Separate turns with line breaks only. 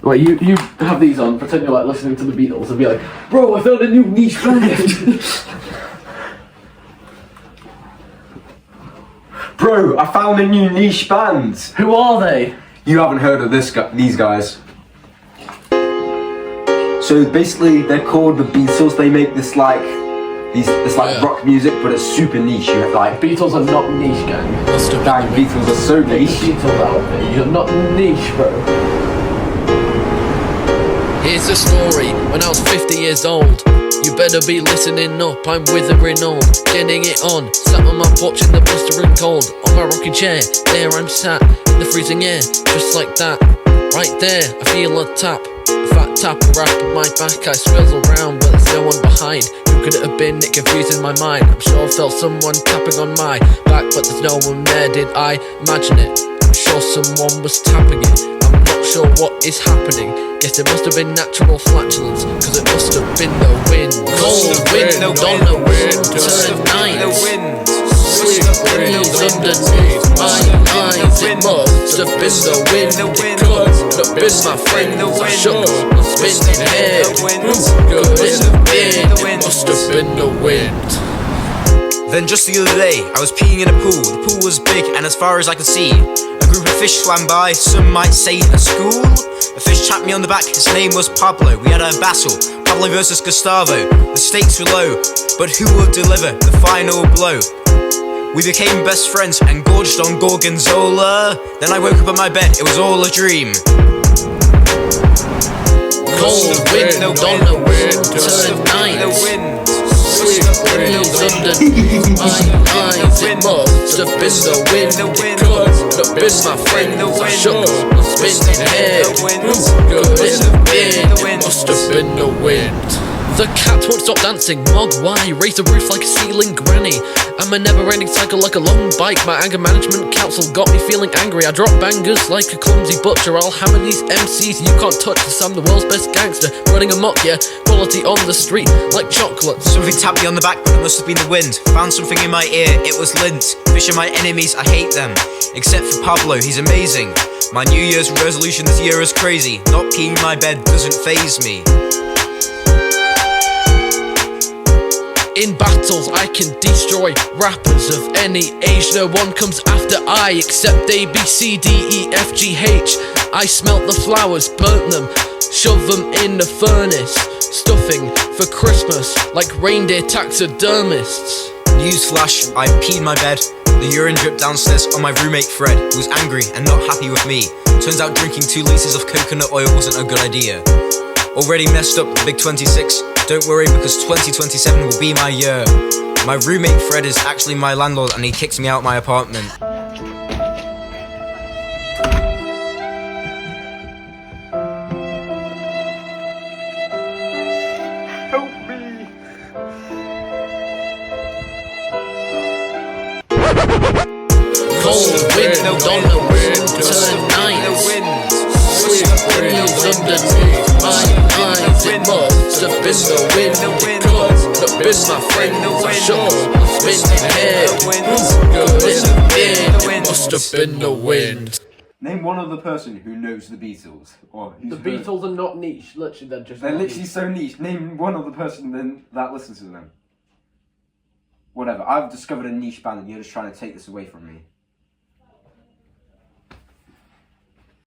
Wait, you have these on, pretend you're like listening to the Beatles and be like, bro, I found a new niche band.
Bro, I found a new niche band.
Who are they?
You haven't heard of these guys. So basically, they're called the Beatles. They make this like rock music, but it's super niche. You have, like
Beatles are not niche, gang.
Gang, Beatles are so niche.
Beatles out there. You're not niche, bro.
Here's the story, when I was 50 years old. You better be listening up, I'm withering on, getting it on. Sat on my porch in the blistering cold, on my rocking chair, there I'm sat, in the freezing air, just like that. Right there, I feel a tap, a fat tap around my back. I swirl around, but there's no one behind. Who could it have been? It confuses my mind. I'm sure I felt someone tapping on my back, but there's no one there. Did I imagine it? I'm sure someone was tapping it. I'm not sure what is happening. Guess it must have been natural flatulence, cause it must have been the wind. Cold wind on the winter night. Sweet breeze underneath my eyes. It must have been the wind. It could have been my friend. I shook my spinning head. Who could it have been? It must have been the wind.
Then just the other day, I was peeing in a pool. The pool was big and as far as I could see, a group of fish swam by, some might say a school. A fish tapped me on the back, his name was Pablo. We had a battle, Pablo versus Gustavo. The stakes were low, but who would deliver the final blow? We became best friends and gorged on Gorgonzola. Then I woke up in my bed, it was all a dream.
Cold wind on the winter night. Sweet breeze underneath my eyes. It must have been the wind. It could have been my friend. I shook my spinning head. Who could it have been? It must have been the wind. The cat won't stop dancing, Mog, why? Raise the roof like a ceiling granny. I'm a never-ending cycle like a long bike. My anger management council got me feeling angry. I drop bangers like a clumsy butcher. I'll hammer these MCs you can't touch, cause I'm the world's best gangster. Running amok, yeah, quality on the street like chocolate.
Something tapped me on the back, but it must have been the wind. Found something in my ear, it was lint. Fish are my enemies, I hate them. Except for Pablo, he's amazing. My New Year's resolution this year is crazy. Not peeing in my bed doesn't faze me.
In battles I can destroy rappers of any age. No one comes after I except A, B, C, D, E, F, G, H. I smelt the flowers, burnt them, shoved them in the furnace. Stuffing for Christmas like reindeer taxidermists.
Newsflash, I peed my bed. The urine dripped downstairs on my roommate Fred, who was angry and not happy with me. Turns out drinking 2 litres of coconut oil wasn't a good idea. Already messed up the big 26. Don't worry, because 2027 will be my year. My roommate Fred is actually my landlord and he kicks me out my apartment.
Help me!
Cold wind on the winter night. Sweet breeze underneath my eyes. It must have been the wind. It could have been my friend. I shook my spinning head. Who could it have been? It must have been the wind.
Name one other person who knows the Beatles. Or who's
The
heard-
Beatles are not niche. Literally, they're just.
They're
not
literally
niche.
so niche. Name one other person then that listens to them. Whatever. I've discovered a niche band and you're just trying to take this away from me.